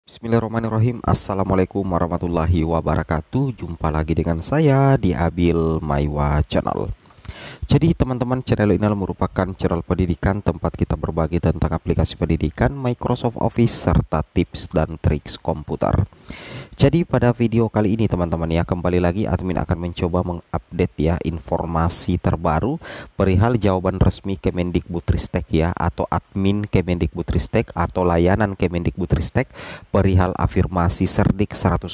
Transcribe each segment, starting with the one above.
Bismillahirrahmanirrahim. Assalamualaikum warahmatullahi wabarakatuh. Jumpa lagi dengan saya di Abil Maiwa Channel. Jadi teman-teman, channel ini merupakan channel pendidikan tempat kita berbagi tentang aplikasi pendidikan, Microsoft Office, serta tips dan triks komputer. Jadi pada video kali ini teman-teman ya, kembali lagi admin akan mencoba mengupdate ya informasi terbaru perihal jawaban resmi Kemendikbudristek ya, atau admin Kemendikbudristek atau layanan Kemendikbudristek perihal afirmasi Cerdik 100%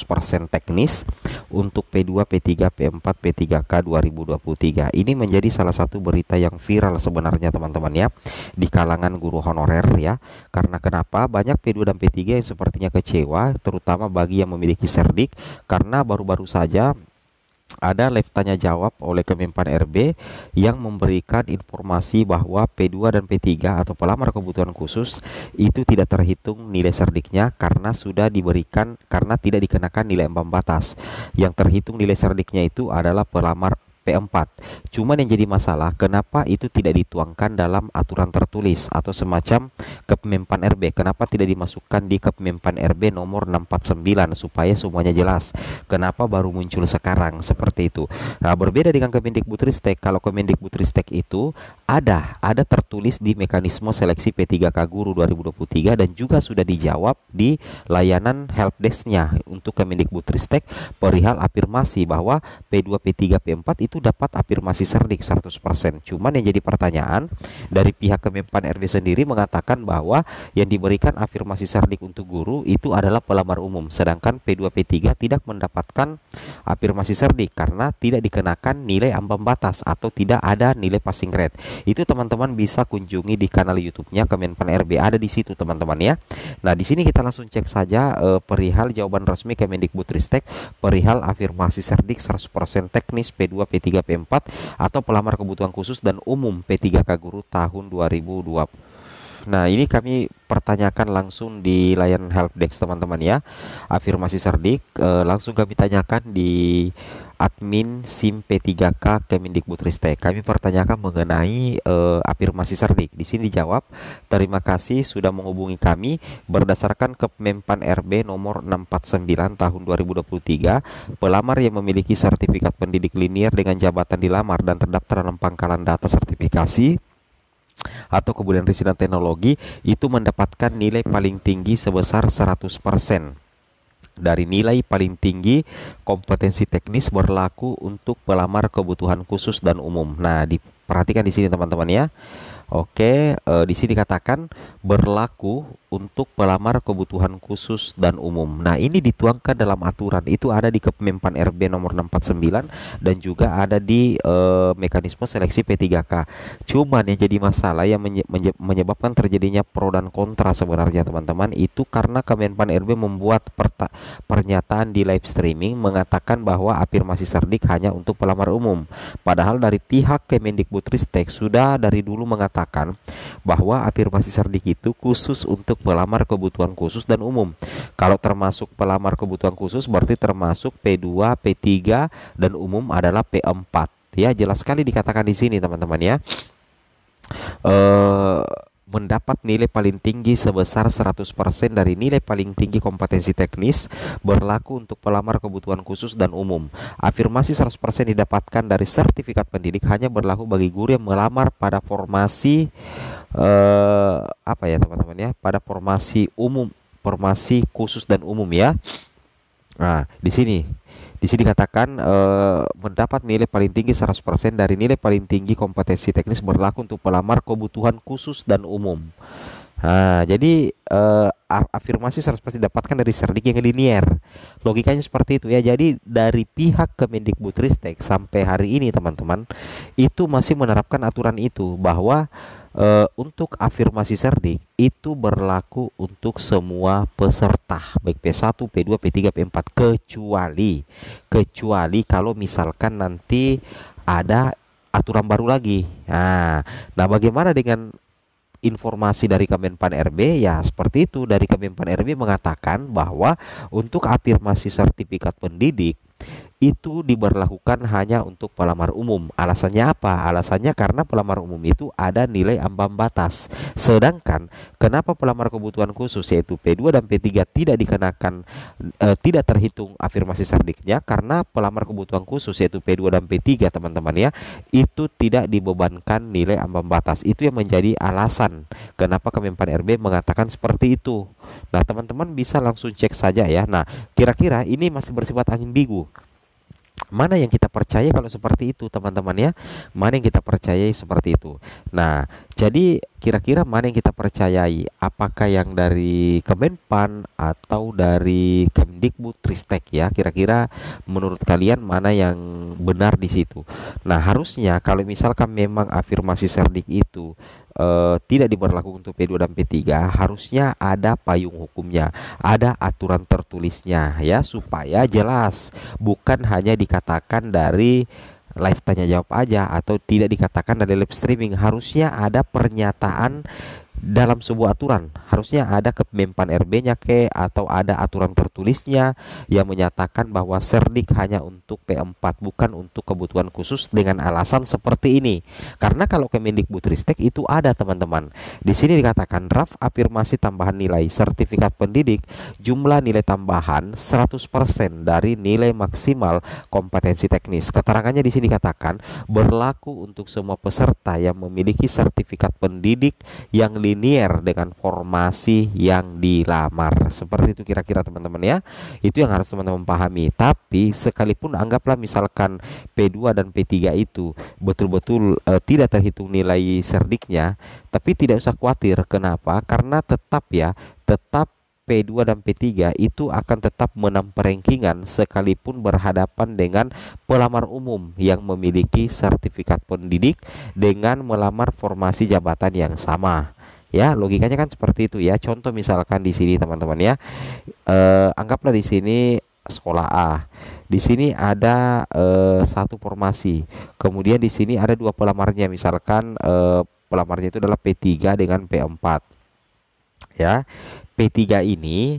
teknis untuk P2, P3, P4, P3K 2023. Ini menjadi salah satu berita yang viral sebenarnya teman-teman ya di kalangan guru honorer ya. Karena kenapa? Banyak P2 dan P3 yang sepertinya kecewa, terutama bagi yang memiliki Cerdik, karena baru-baru saja ada live tanya jawab oleh Kemenpan RB yang memberikan informasi bahwa P2 dan P3 atau pelamar kebutuhan khusus itu tidak terhitung nilai Cerdiknya karena sudah diberikan, karena tidak dikenakan nilai ambang batas. Yang terhitung nilai Cerdiknya itu adalah pelamar P4. Cuman yang jadi masalah, kenapa itu tidak dituangkan dalam aturan tertulis atau semacam Kemenpan RB? Kenapa tidak dimasukkan di Kemenpan RB nomor 649 supaya semuanya jelas? Kenapa baru muncul sekarang seperti itu? Nah, berbeda dengan Kemendikbudristek. Kalau Kemendikbudristek itu ada tertulis di mekanisme seleksi P3K Guru 2023 dan juga sudah dijawab di layanan helpdesk-nya untuk Kemendikbudristek perihal afirmasi bahwa P2, P3, P4 itu dapat afirmasi Cerdik 100%. Cuman yang jadi pertanyaan dari pihak Kemenpan RB sendiri mengatakan bahwa yang diberikan afirmasi Cerdik untuk guru itu adalah pelamar umum, sedangkan P2, P3 tidak mendapatkan afirmasi Cerdik karena tidak dikenakan nilai ambang batas atau tidak ada nilai passing grade. Itu teman-teman bisa kunjungi di kanal YouTube-nya Kemenpan RB, ada di situ teman-teman ya. Nah, di sini kita langsung cek saja perihal jawaban resmi Kemendikbudristek perihal afirmasi Cerdik 100% teknis P2, P3, P4 atau pelamar kebutuhan khusus dan umum P3K Guru tahun 2020. Nah, ini kami pertanyakan langsung di layanan helpdesk teman-teman ya. Afirmasi Cerdik langsung kami tanyakan di admin SIM P3K Kemendikbudristek. Kami pertanyakan mengenai afirmasi Cerdik. Di sini dijawab, terima kasih sudah menghubungi kami berdasarkan Kemenpan RB nomor 649 tahun 2023. Pelamar yang memiliki sertifikat pendidik linier dengan jabatan dilamar dan terdaftar dalam pangkalan data sertifikasi atau kemudian riset dan teknologi itu mendapatkan nilai paling tinggi sebesar 100% dari nilai paling tinggi kompetensi teknis berlaku untuk pelamar kebutuhan khusus dan umum. Nah, diperhatikan di sini teman-teman ya. Oke, di sini dikatakan berlaku untuk pelamar kebutuhan khusus dan umum. Nah, ini dituangkan dalam aturan, itu ada di Kemenpan RB nomor 649 dan juga ada di mekanisme seleksi P3K. Cuman yang jadi masalah yang menyebabkan terjadinya pro dan kontra sebenarnya teman-teman itu karena Kemenpan RB membuat pernyataan di live streaming mengatakan bahwa afirmasi Cerdik hanya untuk pelamar umum. Padahal dari pihak Kemendikbudristek sudah dari dulu mengatakan bahwa afirmasi Cerdik itu khusus untuk pelamar kebutuhan khusus dan umum. Kalau termasuk pelamar kebutuhan khusus berarti termasuk P2, P3 dan umum adalah P4. Ya, jelas sekali dikatakan di sini teman-teman ya. Mendapat nilai paling tinggi sebesar 100% dari nilai paling tinggi kompetensi teknis berlaku untuk pelamar kebutuhan khusus dan umum. Afirmasi 100% didapatkan dari sertifikat pendidik hanya berlaku bagi guru yang melamar pada formasi apa ya teman-teman ya, pada formasi umum, formasi khusus dan umum ya. Nah, di sini dikatakan mendapat nilai paling tinggi 100% dari nilai paling tinggi kompetensi teknis berlaku untuk pelamar kebutuhan khusus dan umum. Nah, jadi afirmasi 100% didapatkan dari Cerdik yang linier. Logikanya seperti itu ya. Jadi dari pihak Kemendikbudristek sampai hari ini teman-teman itu masih menerapkan aturan itu bahwa untuk afirmasi Cerdik itu berlaku untuk semua peserta baik P1, P2, P3, P4 kecuali kalau misalkan nanti ada aturan baru lagi. Nah, bagaimana dengan informasi dari Kemenpan RB? Ya seperti itu, dari Kemenpan RB mengatakan bahwa untuk afirmasi sertifikat pendidik itu diberlakukan hanya untuk pelamar umum. Alasannya apa? Alasannya karena pelamar umum itu ada nilai ambang batas. Sedangkan kenapa pelamar kebutuhan khusus yaitu P2 dan P3 tidak dikenakan tidak terhitung afirmasi serdiknya, karena pelamar kebutuhan khusus yaitu P2 dan P3 teman-teman ya, itu tidak dibebankan nilai ambang batas. Itu yang menjadi alasan kenapa Kemenpan RB mengatakan seperti itu. Nah, teman-teman bisa langsung cek saja ya. Nah, kira-kira ini masih bersifat angin bigu. Mana yang kita percaya kalau seperti itu teman-teman ya, mana yang kita percayai seperti itu. Nah, jadi kira-kira mana yang kita percayai, apakah yang dari Kemenpan atau dari Kemdikbudristek ya, kira-kira menurut kalian mana yang benar di situ. Nah, harusnya kalau misalkan memang afirmasi serdik itu tidak diberlakukan untuk P2 dan P3, harusnya ada payung hukumnya, ada aturan tertulisnya ya, supaya jelas, bukan hanya dikatakan dari live tanya jawab aja atau tidak dikatakan dari live streaming. Harusnya ada pernyataan dalam sebuah aturan, harusnya ada Kemenpan RB-nya atau ada aturan tertulisnya yang menyatakan bahwa serdik hanya untuk P4 bukan untuk kebutuhan khusus dengan alasan seperti ini. Karena kalau Kemendikbudristek itu ada teman-teman. Di sini dikatakan draft afirmasi tambahan nilai sertifikat pendidik jumlah nilai tambahan 100% dari nilai maksimal kompetensi teknis. Keterangannya di sini dikatakan berlaku untuk semua peserta yang memiliki sertifikat pendidik yang linier dengan formasi yang dilamar. Seperti itu kira-kira teman-teman ya. Itu yang harus teman-teman pahami. Tapi sekalipun anggaplah misalkan P2 dan P3 itu betul-betul tidak terhitung nilai serdiknya, tapi tidak usah khawatir. Kenapa? Karena tetap P2 dan P3 itu akan tetap menang perankingan sekalipun berhadapan dengan pelamar umum yang memiliki sertifikat pendidik dengan melamar formasi jabatan yang sama. Ya, logikanya kan seperti itu ya. Contoh misalkan di sini teman-teman ya, anggaplah di sini sekolah A. Di sini ada satu formasi. Kemudian di sini ada dua pelamarnya. Misalkan pelamarnya itu adalah P3 dengan P4. Ya, P3 ini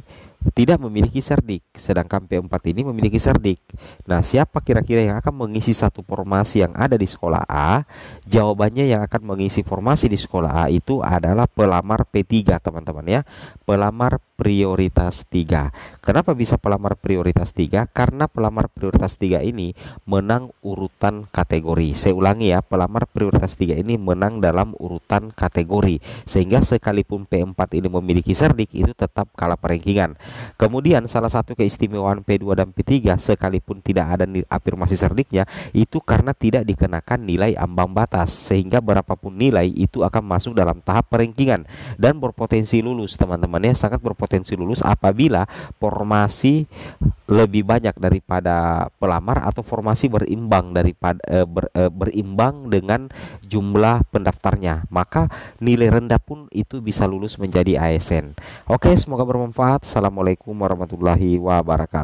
tidak memiliki serdik, sedangkan P4 ini memiliki serdik. Nah, siapa kira-kira yang akan mengisi satu formasi yang ada di sekolah A? Jawabannya yang akan mengisi formasi di sekolah A itu adalah pelamar P3 teman-teman ya. Pelamar prioritas 3. Kenapa bisa pelamar prioritas 3? Karena pelamar prioritas 3 ini menang urutan kategori. Saya ulangi ya, pelamar prioritas 3 ini menang dalam urutan kategori, sehingga sekalipun P4 ini memiliki serdik itu tetap kalah perankingan. Kemudian salah satu keistimewaan P2 dan P3 sekalipun tidak ada afirmasi serdiknya itu karena tidak dikenakan nilai ambang batas, sehingga berapapun nilai itu akan masuk dalam tahap perankingan dan berpotensi lulus teman-teman ya, sangat berpotensi lulus apabila formasi lebih banyak daripada pelamar atau formasi berimbang berimbang dengan jumlah pendaftarnya, maka nilai rendah pun itu bisa lulus menjadi ASN. Oke, semoga bermanfaat. Assalamualaikum warahmatullahi wabarakatuh.